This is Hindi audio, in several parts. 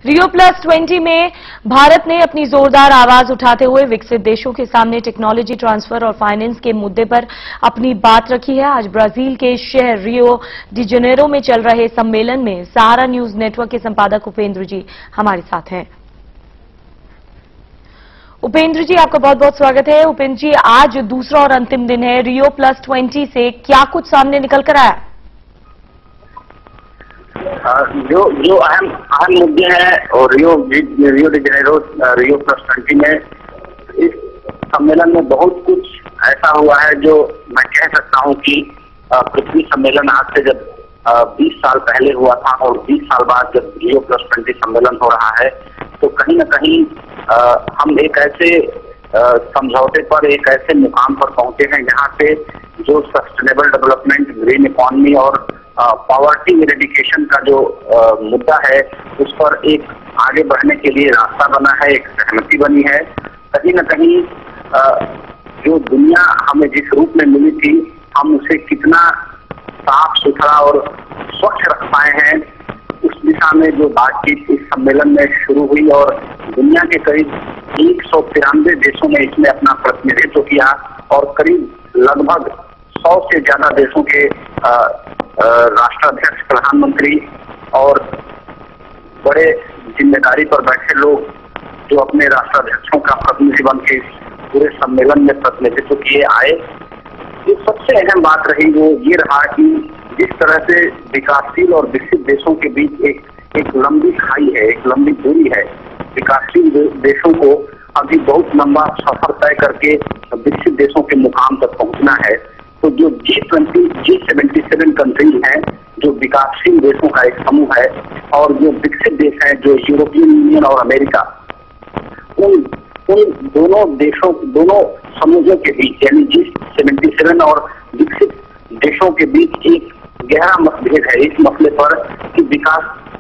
Rio+20 में भारत ने अपनी जोरदार आवाज उठाते हुए विकसित देशों के सामने टेक्नोलॉजी ट्रांसफर और फाइनेंस के मुद्दे पर अपनी बात रखी है। आज ब्राजील के शहर रियो डी जेनेरो में चल रहे सम्मेलन में सहारा न्यूज नेटवर्क के संपादक उपेंद्र जी हमारे साथ हैं। उपेंद्र जी, आपका बहुत बहुत स्वागत है। उपेंद्र जी, आज दूसरा और अंतिम दिन है। Rio+20 से क्या कुछ सामने निकल कर आया? जो अहम मुद्दे हैं और रियो डी जेनेरो Rio+20 में इस सम्मेलन में बहुत कुछ ऐसा हुआ है जो मैं कह सकता हूं कि पृथ्वी सम्मेलन आज से जब 20 साल पहले हुआ था और 20 साल बाद जब Rio+20 सम्मेलन हो रहा है तो कहीं न कहीं हम एक ऐसे समझौते पर, एक ऐसे मुकाम पर पहुंचे हैं जहां से जो सस्टेनेबल डेवलपमेंट, ग्रीन इकोनॉमी और पॉवर्टी इरेडिकेशन का जो मुद्दा है उस पर एक आगे बढ़ने के लिए रास्ता बना है, एक सहमति बनी है। कहीं न कहीं जो दुनिया हमें जिस रूप में मिली थी हम उसे कितना साफ सुथरा और स्वच्छ रख पाए हैं, उस दिशा में जो बातचीत इस सम्मेलन में शुरू हुई और दुनिया के करीब 193 देशों ने इसमें अपना प्रतिनिधित्व किया और करीब लगभग 100 से ज्यादा देशों के राष्ट्राध्यक्ष, प्रधानमंत्री और बड़े जिम्मेदारी पर बैठे लोग जो अपने राष्ट्राध्यक्षों का प्रतिनिधि बन के पूरे सम्मेलन में प्रतिनिधित्व किए आए। जो सबसे अहम बात रही वो ये रहा कि जिस तरह से विकासशील और विकसित देशों के बीच एक लंबी खाई है, एक लंबी दूरी है। विकासशील देशों को अभी बहुत लंबा सफर तय करके विकसित देशों के मुकाम तक पहुंचना है। तो जो G77 कंट्रीज हैं, जो विकासशील देशों का एक समूह है और जो विकसित देश हैं, जो यूरोपियन यूनियन और अमेरिका, उन दोनों समूहों के बीच यानी G77 और विकसित देशों के बीच एक गहरा मतभेद है इस मसले पर कि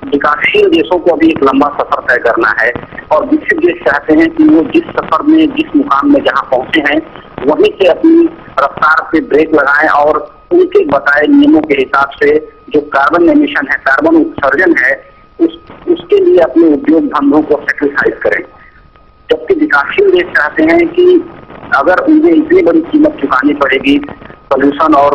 विकासशील देशों को अभी एक लंबा सफर तय करना है और विकसित देश चाहते हैं कि वो जिस सफर में, जिस मुकाम में जहां पहुंचे हैं वहीं से अपनी रफ्तार पे ब्रेक लगाएं और उनके बताए नियमों के हिसाब से जो कार्बन एमिशन है, कार्बन उत्सर्जन है, उसके लिए अपने उद्योग धंधों को सेक्रीफाइस करें। जबकि विकासशील देश चाहते हैं कि अगर उन्हें इतनी बड़ी कीमत चुकानी पड़ेगी पोल्यूशन और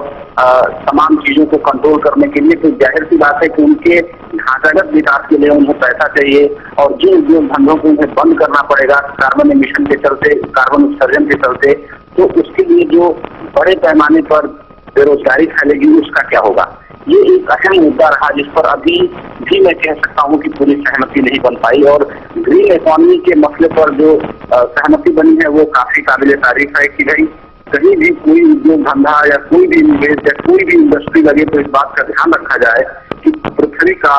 तमाम चीजों को कंट्रोल करने के लिए, तो जाहिर सी बात है कि उनके ढांचागत विकास के लिए उन्हें पैसा चाहिए और जिन उद्योग धंधों को उन्हें बंद करना पड़ेगा कार्बन एमिशन के चलते, कार्बन उत्सर्जन के चलते, तो उसके लिए जो बड़े पैमाने पर बेरोजगारी फैलेगी उसका क्या होगा। ये एक अहम मुद्दा रहा जिस पर अभी भी मैं कह सकता हूँ कि पूरी सहमति नहीं बन पाई और ग्रीन इकोनॉमी के मसले पर जो सहमति बनी है वो काफी काबिले तारीफ है कि भाई कहीं भी कोई उद्योग धंधा या कोई भी निवेश या कोई भी इंडस्ट्री लगे तो इस बात का ध्यान रखा जाए कि पृथ्वी का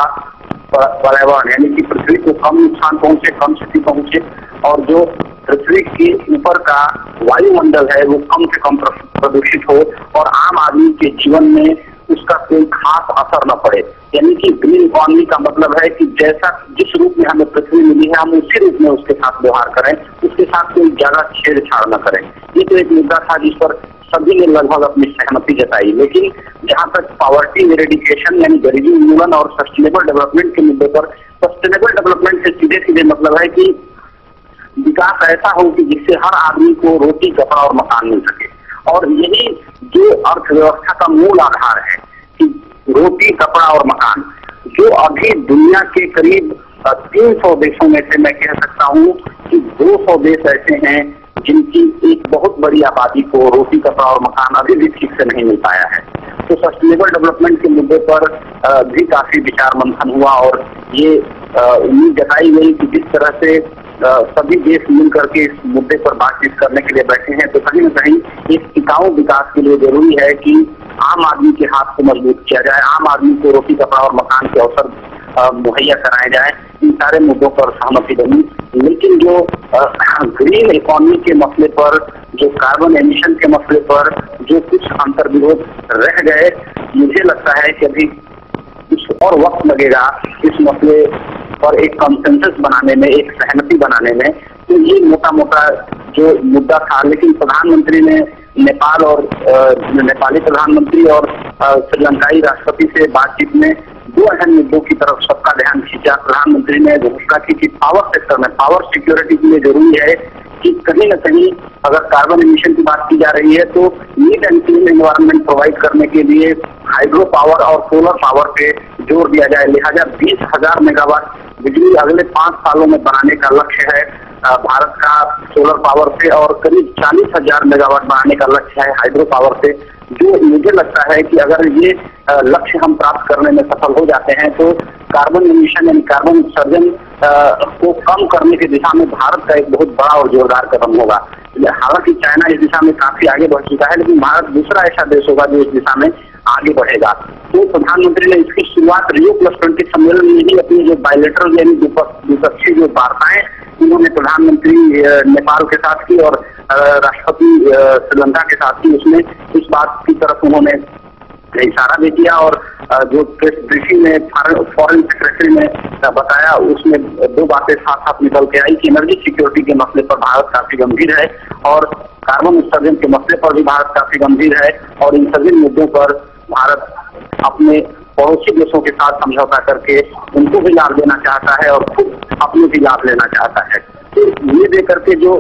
पर्यावरण यानी कि पृथ्वी को कम नुकसान पहुंचे, कम क्षति पहुंचे और जो पृथ्वी के ऊपर का वायुमंडल है वो कम से कम प्रदूषित हो और आम आदमी के जीवन में उसका कोई खास असर न पड़े। यानी कि ग्रीन इकोनॉमी का मतलब है कि जैसा जिस रूप में हमें पृथ्वी मिली है हम उसी रूप में उसके साथ व्यवहार करें, उसके साथ कोई ज्यादा छेड़छाड़ न करें। ये तो एक मुद्दा था जिस पर सभी ने लगभग अपनी सहमति जताई। लेकिन जहां तक पॉवर्टी इरेडिकेशन यानी गरीबी उन्मूलन और सस्टेनेबल डेवलपमेंट के मुद्दे पर, सस्टेनेबल डेवलपमेंट से सीधे सीधे मतलब है कि विकास ऐसा हो कि जिससे हर आदमी को रोटी, कपड़ा और मकान मिल सके और यही जो अर्थव्यवस्था का मूल आधार है कि रोटी, कपड़ा और मकान, जो अभी दुनिया के करीब 300 देशों में से मैं कह सकता हूँ कि 200 देश ऐसे हैं जिनकी एक बहुत बड़ी आबादी को रोटी, कपड़ा और मकान अभी भी ठीक से नहीं मिल पाया है। तो सस्टेनेबल डेवलपमेंट के मुद्दे पर भी काफी विचार मंथन हुआ और ये उम्मीद जताई गई कि जिस तरह से सभी देश मिल करके इस मुद्दे पर बातचीत करने के लिए बैठे हैं तो कहीं न कहीं एक टिकाऊ विकास के लिए जरूरी है कि आम आदमी के हाथ को मजबूत किया जाए, आम आदमी को रोटी, कपड़ा और मकान के अवसर मुहैया कराए जाए। इन सारे मुद्दों पर सहमति बनी। लेकिन जो ग्रीन इकोनॉमी के मसले पर, जो कार्बन एमिशन के मसले पर जो कुछ अंतर्विरोध रह गए, मुझे लगता है कि अभी कुछ और वक्त लगेगा इस मसले पर एक कंसेंसस बनाने में, एक सहमति बनाने में। तो ये मोटा मोटा जो मुद्दा था, लेकिन प्रधानमंत्री ने नेपाल और नेपाली प्रधानमंत्री और श्रीलंकाई राष्ट्रपति से बातचीत में दो अहम मुद्दों की तरफ सबका ध्यान खींचा। प्रधानमंत्री प्रधानमंत्री ने घोषणा की कि पावर सेक्टर में पावर सिक्योरिटी के लिए जरूरी है कि कहीं न कहीं अगर कार्बन एमिशन की बात की जा रही है तो neat and clean environment provide करने के लिए हाइड्रो पावर और सोलर पावर पे जोर दिया जाए। लिहाजा 20,000 मेगावाट बिजली अगले 5 सालों में बनाने का लक्ष्य है भारत का सोलर पावर से, और करीब 40,000 मेगावाट बनाने का लक्ष्य है हाइड्रो पावर से। जो मुझे लगता है कि अगर ये लक्ष्य हम प्राप्त करने में सफल हो जाते हैं तो कार्बन एमिशन यानी कार्बन उत्सर्जन को कम करने की दिशा में भारत का एक बहुत बड़ा और जोरदार कदम होगा। हालांकि चाइना इस दिशा में काफी आगे बढ़ चुका है, लेकिन भारत दूसरा ऐसा देश होगा जो इस दिशा में आगे बढ़ेगा। तो प्रधानमंत्री ने इसकी शुरुआत Rio+20 सम्मेलन में ही अपनी जो बायलैटरल यानी द्विपक्षीय जो वार्ताएं उन्होंने प्रधानमंत्री नेपाल के साथ की और राष्ट्रपति श्रीलंका के साथ की, उसमें इस बात की तरफ उन्होंने इशारा भी किया और जो प्रेस ब्रीफिंग में फॉरेन सेक्रेटरी ने बताया उसमें 2 बातें साथ साथ निकल के आई कि एनर्जी सिक्योरिटी के मसले पर भारत काफी गंभीर है और कार्बन उत्सर्जन के मसले पर भी भारत काफी गंभीर है, और इन सभी मुद्दों पर भारत अपने पड़ोसी देशों के साथ समझौता करके उनको भी लाभ देना चाहता है और खुद अपने भी लाभ लेना चाहता है। तो ये देकर के जो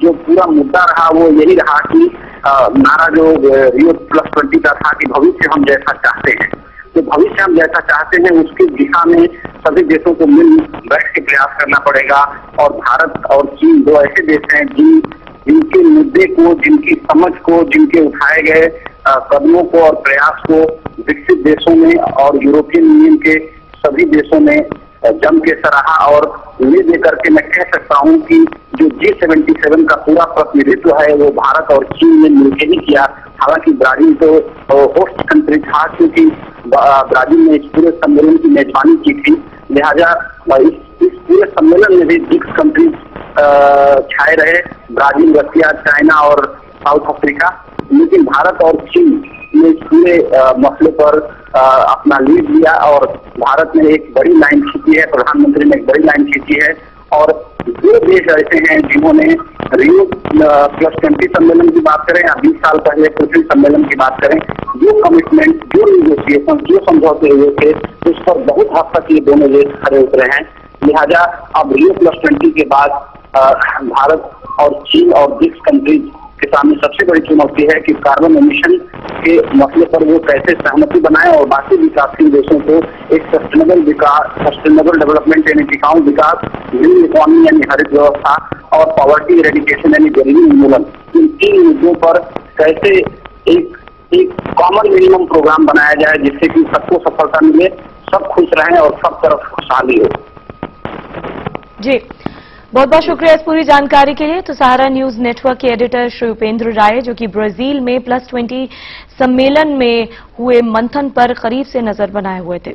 पूरा मुद्दा रहा वो यही रहा कि नारा जो Rio+20 का था कि भविष्य हम जैसा चाहते हैं, तो भविष्य हम जैसा चाहते हैं उसकी दिशा में सभी देशों को मिल बैठ के प्रयास करना पड़ेगा। और भारत और चीन 2 ऐसे देश हैं जिनके मुद्दे को, जिनकी समझ को, जिनके उठाए गए कदमों को और प्रयास को विकसित देशों में और यूरोपियन यूनियन के सभी देशों में जम के सराहा। और ये देकर के मैं कह सकता हूं कि जो G77 का पूरा प्रतिनिधित्व है वो भारत और चीन ने मिलकर ही किया। हालांकि ब्राजील तो होस्ट कंट्री था, क्योंकि ब्राजील ने इस पूरे सम्मेलन की मेजबानी की थी, लिहाजा इस पूरे सम्मेलन में भी BRICS कंट्रीज छाए रहे, ब्राजील, रसिया, चाइना और साउथ अफ्रीका। लेकिन भारत और चीन ने इस पूरे मसले पर अपना लीड लिया और भारत ने एक बड़ी लाइन खींची है, प्रधानमंत्री ने एक बड़ी लाइन खींची है। और 2 देश ऐसे हैं जिन्होंने Rio+20 सम्मेलन की बात करें या 20 साल पहले पृथ्वी सम्मेलन की बात करें, जो कमिटमेंट, जो निगोशिएशन, जो समझौते हुए थे उस पर बहुत हद तक ये दोनों देश खड़े उतरे हैं। लिहाजा अब Rio+20 के बाद भारत और चीन और BRICS कंट्रीज के सामने सबसे बड़ी चुनौती है कि कार्बन एमिशन के मसले पर वो कैसे सहमति बनाए और बाकी विकासशील देशों को एक सस्टेनेबल डेवलपमेंट यानी टिकाऊ विकास, ग्रीन इकोनॉमी यानी हरित व्यवस्था और पॉवर्टी इरेडिकेशन यानी गरीबी उन्मूलन, इन 3 मुद्दों पर कैसे एक कॉमन मिनिमम प्रोग्राम बनाया जाए जिससे कि सबको सफलता मिले, सब खुश रहें और सब तरफ खुशहाली हो। जी, बहुत बहुत शुक्रिया इस पूरी जानकारी के लिए। तो सहारा न्यूज नेटवर्क के एडिटर श्री उपेंद्र राय, जो कि ब्राजील में +20 सम्मेलन में हुए मंथन पर करीब से नजर बनाए हुए थे।